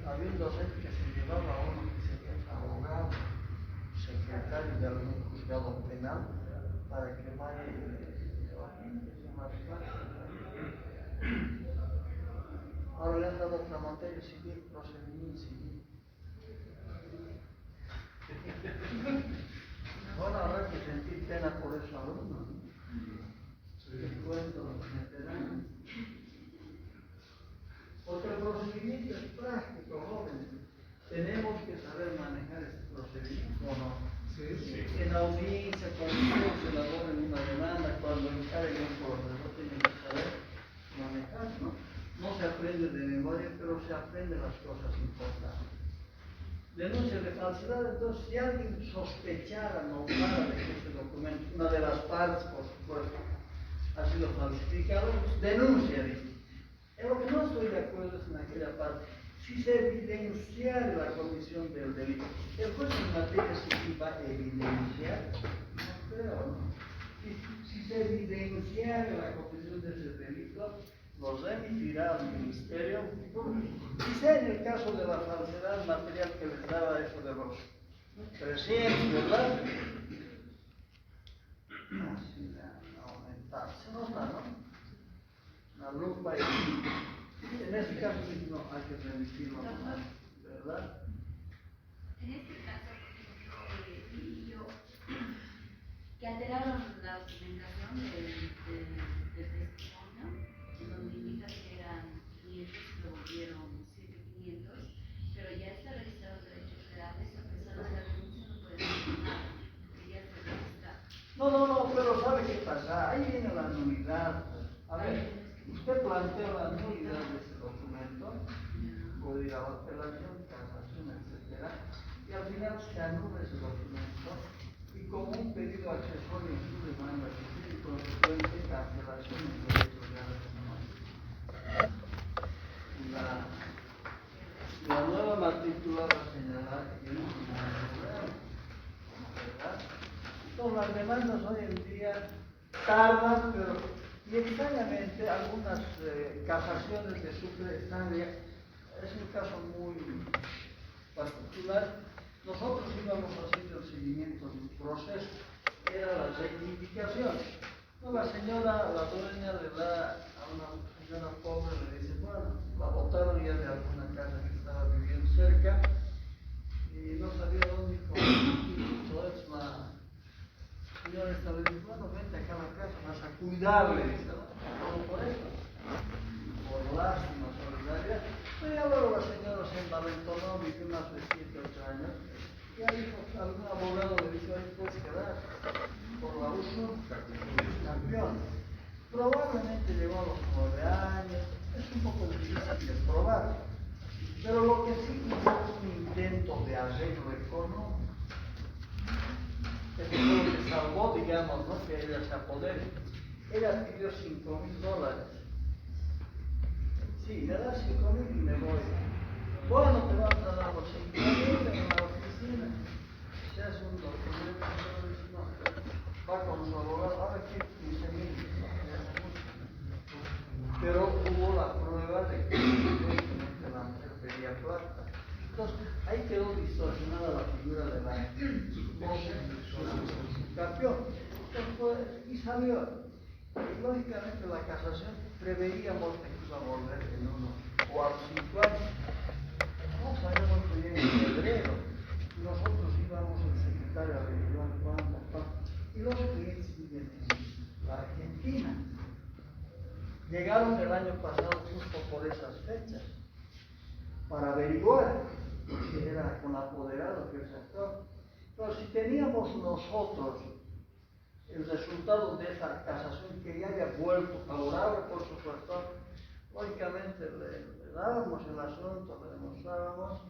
Había un docente que se llevaba a uno que sería abogado, secretario de algún juzgado penal, para que vaya ahora le han dado otra materia civil, procedimiento civil. Bueno, habrá que sentir pena por esos alumnos, ¿no? El cuento lo meterán. Porque el procedimiento es práctico, jóvenes. Tenemos que saber manejar este procedimiento, ¿o no? Sí. En la audiencia, cuando se elabora una demanda, cuando encarga un proceso, tienen que saber manejar, ¿no? No se aprende de memoria, pero se aprende las cosas importantes. Denuncia de falsedad, entonces, si alguien sospechara, notara de que este documento, una de las partes, por supuesto, ha sido falsificado, pues denuncia, dice. En lo que no estoy de acuerdo es en aquella parte. Si se evidenciara la comisión del delito, el juez en materia civil va a evidenciar, no creo, ¿no? Si se evidenciara la comisión de ese delito, lo remitirá al Ministerio Público. Y sea en el caso de la falsedad material que les daba eso de los 300, ¿verdad? Así aumentar. Se nota, ¿no? La lupa y en este caso no hay que remitirlo, ¿verdad? En este caso, por ejemplo, yo, que alteraron la documentación del testimonio, en donde indica que eran 500 y lo volvieron 7.500, pero ya está registrado derechos reales, a pesar de la denuncia no puede ser casa, ahí viene la nulidad. A ver, usted plantea la nulidad de ese documento, puede ir a la apelación, casación, etc. Y al final se anula ese documento y como un pedido accesorio en su demanda que tiene consecuente cancelación de derechos reales humanos. La nueva matrícula va a señalar que tiene un problema, ¿verdad? Entonces las demandas hoy en día tardan, pero y extrañamente algunas casaciones de Sucre están ya, es un caso muy particular. Nosotros íbamos haciendo el seguimiento de un proceso, era la rectificación. No, la señora, la dueña le da a una señora pobre, le dice, bueno, la botaron ya de alguna casa que estaba viviendo cerca y no sabía dónde ir. Entonces la señora esta le dice, bueno, vente acá a la casa, vas a cuidarle, dice, ¿no? ¿Cómo por eso? Por lástima, solidaridad. Pero ya luego la señora se envalentonó, vivió más de 7 o 8 años. Y ahí algún abogado le dice, ahí puedes quedar por la uso campeón. Probablemente llegó a los 9 años, es un poco difícil de probar. Pero lo que sí hizo un intento de arreglo económico. Eso fue lo que salvó, digamos, ¿no? Que ella se apodere. Ella pidió $5,000. Sí, me das 5,000 y me voy. Bueno, te vamos a dar los 5,000 en la oficina. Se hace un documento, no, va con su abogado, ahora quiere 15,000. Pero hubo la prueba de que evidentemente la mujer pedía plata. Entonces, ahí quedó distorsionada la figura de la campeón. Entonces, y salió. Y lógicamente la casación preveíamos que iba a volver en 1 o a 5 años. No sabemos que viene en febrero. Nosotros íbamos al secretario a averiguar cuándo. Y los clientes viven en la Argentina. Llegaron el año pasado justo por esas fechas para averiguar, porque era con apoderado que el sector. Pero si teníamos nosotros el resultado de esa casación que ya había vuelto favorable por su sector, lógicamente le dábamos el asunto, le demostrábamos,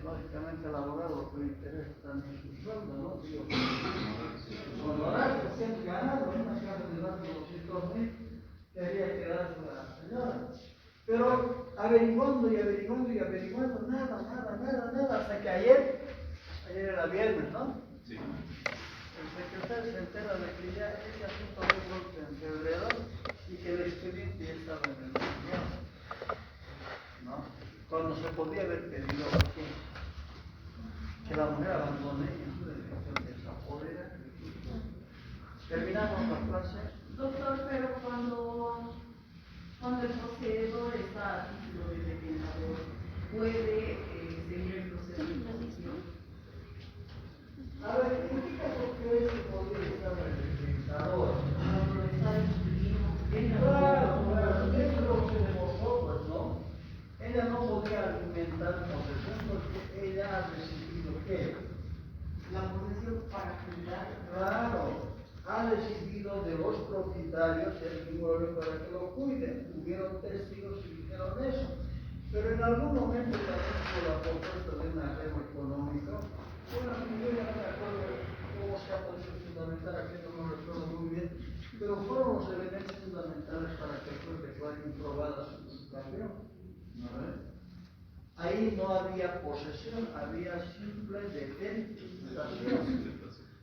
lógicamente el abogado lo que le interesa también su sueldo, ¿no? Digo, su honorario, siempre ganado, una casa de más de 200,000 que había que darle a la señora. Pero averiguando, nada, hasta que ayer era viernes, ¿no? Sí. El secretario se entera de que ya ese asunto había vuelto en febrero y que el expediente ya estaba en el tribunal, ¿no? Cuando se podía haber pedido que la mujer abandone en su defecto de esa poder. Terminamos la clase. Doctor, pero cuando el poseedor está a título de detentador, ¿puede seguir el proceso de posesión? A ver, ¿en qué caso crees que podría estar el detentador? Cuando está en su mismo, Claro, eso es lo que demostró, pues, ¿no? Ella no podía argumentar posesión porque ella ha recibido ¿qué? la posesión para cuidar. Claro, ha recibido de los propietarios el inmueble para que lo cuiden. Hubieron testigos y dijeron eso. Pero en algún momento también hubo la propuesta de un arreglo económico. Bueno, yo ya no me acuerdo cómo se ha podido fundamentar, aquello no lo recuerdo muy bien, pero fueron los elementos fundamentales para que fue declarada improbada su situación. ¿No ves? Ahí no había posesión, había simple detentación.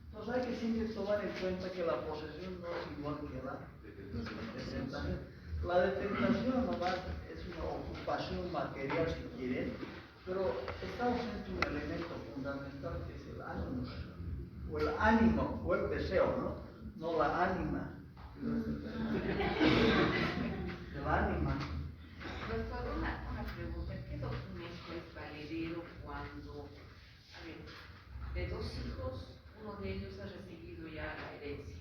Entonces hay que siempre tomar en cuenta que la posesión no es igual que la detentación. La detentación nomás es una ocupación material si quieren, pero estamos en un elemento fundamental que es el ánimo, o el ánimo, o el deseo, ¿no? No la ánima. El ánima. Doctor, una pregunta. ¿Qué documento es valedero cuando, a ver, de 2 hijos, uno de ellos ha recibido ya la herencia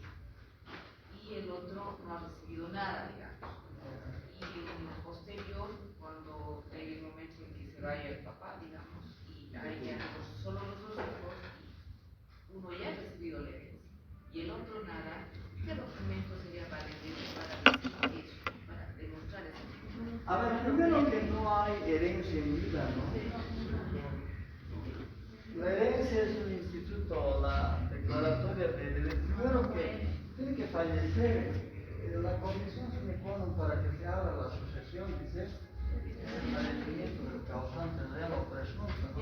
y el otro no ha recibido nada, digamos? Y en lo posterior, cuando llegue el momento en que se vaya el papá, digamos, y hay ya solo los 2 hijos, uno ya ha recibido la herencia y el otro nada, ¿qué documento herencia en vida, ¿no? La herencia es un instituto, la declaratoria de primero que tiene que fallecer. La condición sine qua non para que se abra la sucesión, dice, es el fallecimiento del causante real o presunto, ¿no?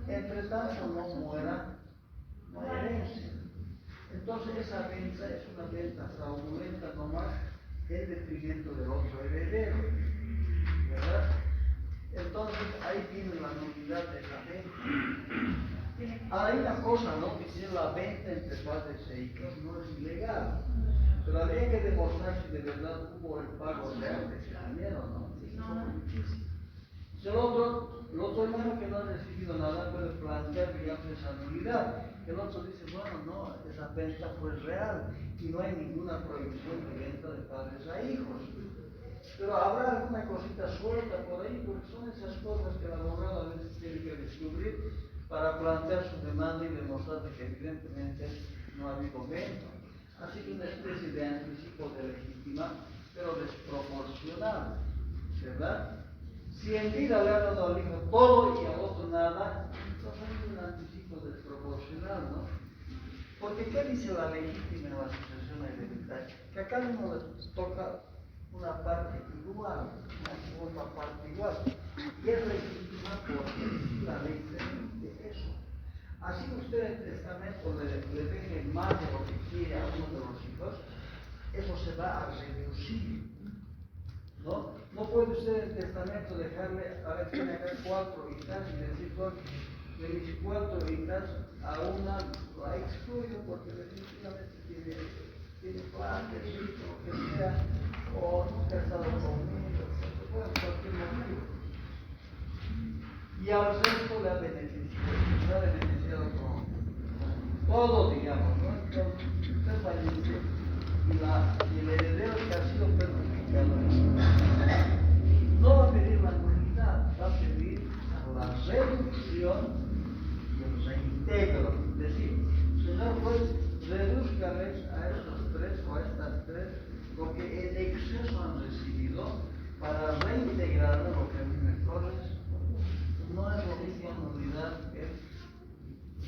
Entre tanto no muera, no hay herencia. Entonces esa venta es una venta fraudulenta nomás en detrimento del otro heredero, ¿verdad? Entonces ahí tiene la nulidad de la venta. Hay una cosa, ¿no? Que si la venta entre padres e hijos no es ilegal, pero habría que demostrar si de verdad hubo el pago real de ese dinero, ¿no? Si el otro hermano que no ha recibido nada puede plantear, digamos, esa nulidad. El otro dice, bueno, no, esa venta fue real y no hay ninguna prohibición de venta de padres a hijos. Pero habrá alguna cosita suelta por ahí, porque son esas cosas que el abogado a veces tiene que descubrir para plantear su demanda y demostrar que evidentemente no ha habido venta. Así que una especie de anticipo de legítima, pero desproporcional, ¿verdad? Si en vida le han dado al hijo todo y al otro nada, entonces es un anticipo desproporcional, ¿no? Porque ¿qué dice la legítima en la sucesión hereditaria? Que a cada uno le toca una parte igual, una segunda parte igual. Y es legítima porque la ley permite eso. Así que usted en el testamento le deje más de lo que quiere a uno de los hijos, eso se va a reducir, ¿no? No puede usted en el testamento dejarle, a ver, tiene acá 4 hijas y decir, de mis 4 hijas, a una la excluyo porque definitivamente tiene plata, lo que sea, o nunca ha estado conmigo, por cualquier motivo. Y al resto le ha beneficiado con todo, digamos, ¿no? Entonces, usted fallece y el heredero que ha sido perjudicado no va a pedir la nulidad, va a pedir la reducción y el reintegro. Es decir, señor juez, redúzcales a estos 3 o a estas 3 lo que en exceso han recibido para reintegrar lo que a mí me corresponde. No es lo mismo nulidad que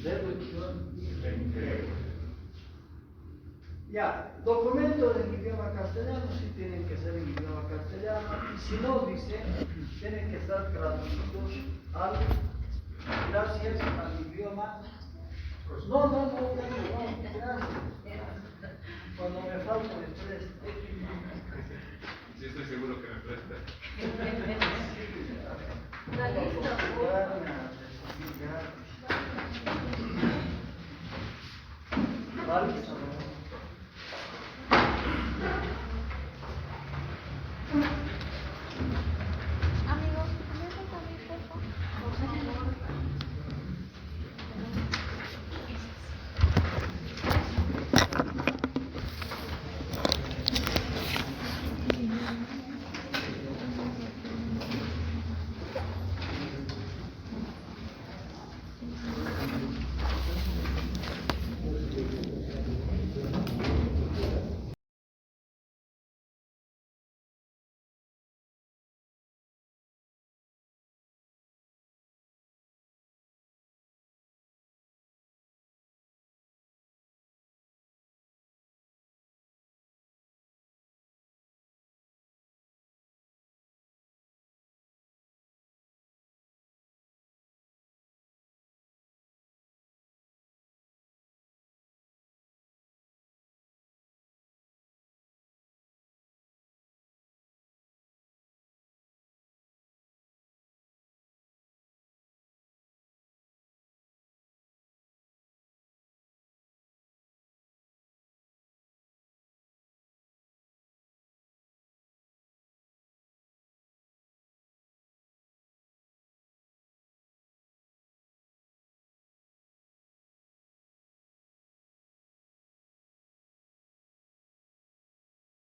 deducción y reintegro. Ya, documentos en idioma castellano sí tienen que ser en idioma castellano, y si no, dice, tienen que estar traducidos gracias al idioma. No, gracias. Cuando me falta me presta. Sí, estoy seguro que me presta. ¿Está listo? ¿Vale?